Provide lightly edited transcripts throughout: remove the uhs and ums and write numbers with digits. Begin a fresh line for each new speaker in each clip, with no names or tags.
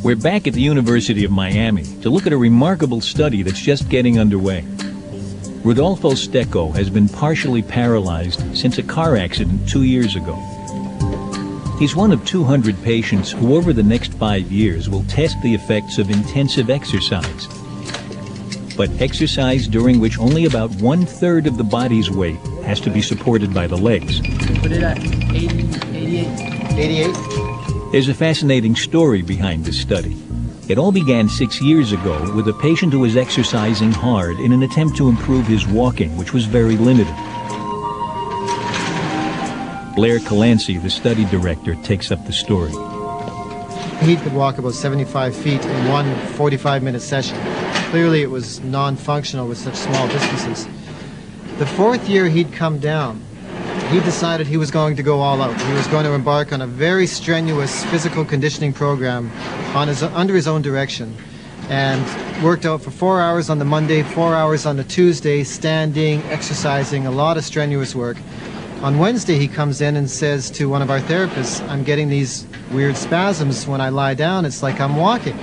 We're back at the University of Miami to look at a remarkable study that's just getting underway. Rodolfo Stecco has been partially paralyzed since a car accident 2 years ago. He's one of 200 patients who over the next 5 years will test the effects of intensive exercise. But exercise during which only about 1/3 of the body's weight has to be supported by the legs.
Put it at 88. 88?
There's a fascinating story behind this study. It all began 6 years ago with a patient who was exercising hard in an attempt to improve his walking, which was very limited. Blair Calancy, the study director, takes up the story.
He could walk about 75 feet in one 45-minute session. Clearly it was non-functional with such small distances. The 4th year he'd come down, he decided he was going to go all out. He was going to embark on a very strenuous physical conditioning program under his own direction, and worked out for 4 hours on the Monday, 4 hours on the Tuesday, standing, exercising, a lot of strenuous work. On Wednesday he comes in and says to one of our therapists, "I'm getting these weird spasms when I lie down. It's like I'm walking."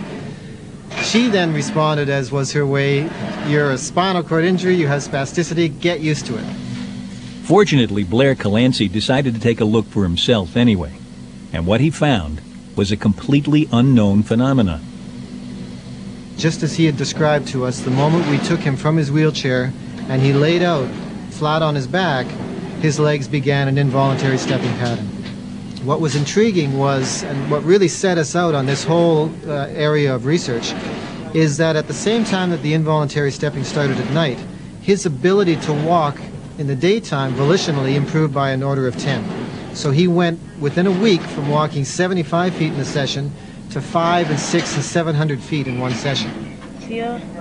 She then responded, as was her way, "You're a spinal cord injury, you have spasticity, get used to it."
Fortunately, Blair Calancy decided to take a look for himself anyway, and what he found was a completely unknown phenomenon.
Just as he had described to us, the moment we took him from his wheelchair and he laid out flat on his back, his legs began an involuntary stepping pattern. What was intriguing was, and what really set us out on this whole area of research, is that at the same time that the involuntary stepping started at night, his ability to walk in the daytime volitionally improved by an order of 10. So he went within a week from walking 75 feet in a session to 500 and 600 and 700 feet in one session.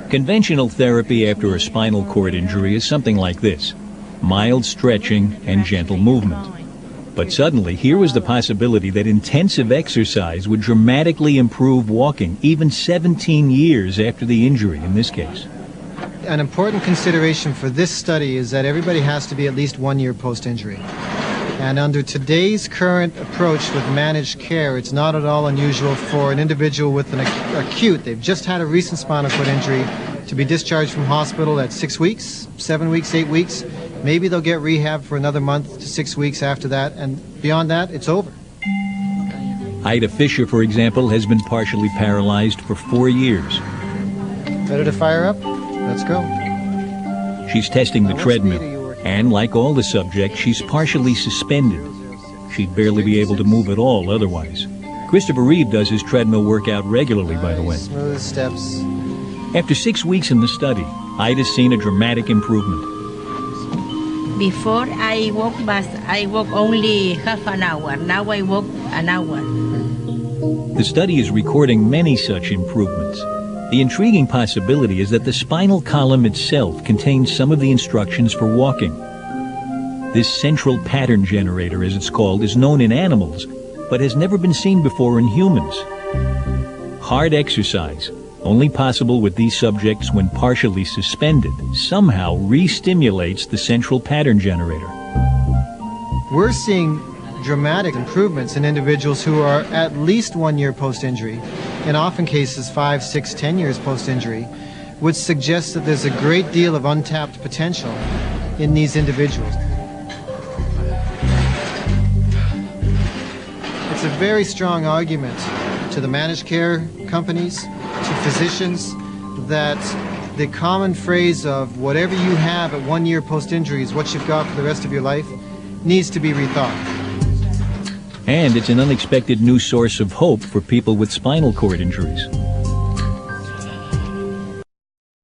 Conventional therapy after a spinal cord injury is something like this: mild stretching and gentle movement. But suddenly, here was the possibility that intensive exercise would dramatically improve walking, even 17 years after the injury in this case.
An important consideration for this study is that everybody has to be at least 1 year post-injury. And under today's current approach with managed care, it's not at all unusual for an individual with an acute, they've just had a recent spinal cord injury, to be discharged from hospital at 6 weeks, 7 weeks, 8 weeks. Maybe they'll get rehab for another month to 6 weeks after that, and beyond that, it's over.
Ida Fisher, for example, has been partially paralyzed for 4 years.
Better to fire up? Let's go.
She's testing the treadmill, and like all the subjects, she's partially suspended. She'd barely be able to move at all otherwise. Christopher Reeve does his treadmill workout regularly, by the way.
Smooth steps.
After 6 weeks in the study, Ida's seen a dramatic improvement.
Before I walk only half an hour. Now I walk an hour.
The study is recording many such improvements. The intriguing possibility is that the spinal column itself contains some of the instructions for walking. This central pattern generator, as it's called, is known in animals, but has never been seen before in humans. Hard exercise, only possible with these subjects when partially suspended, somehow re-stimulates the central pattern generator.
We're seeing dramatic improvements in individuals who are at least 1 year post-injury, in often cases 5, 6, 10 years post-injury, which suggests that there's a great deal of untapped potential in these individuals. It's a very strong argument to the managed care companies, to physicians, that the common phrase of whatever you have at 1 year post-injury is what you've got for the rest of your life needs to be rethought.
And it's an unexpected new source of hope for people with spinal cord injuries.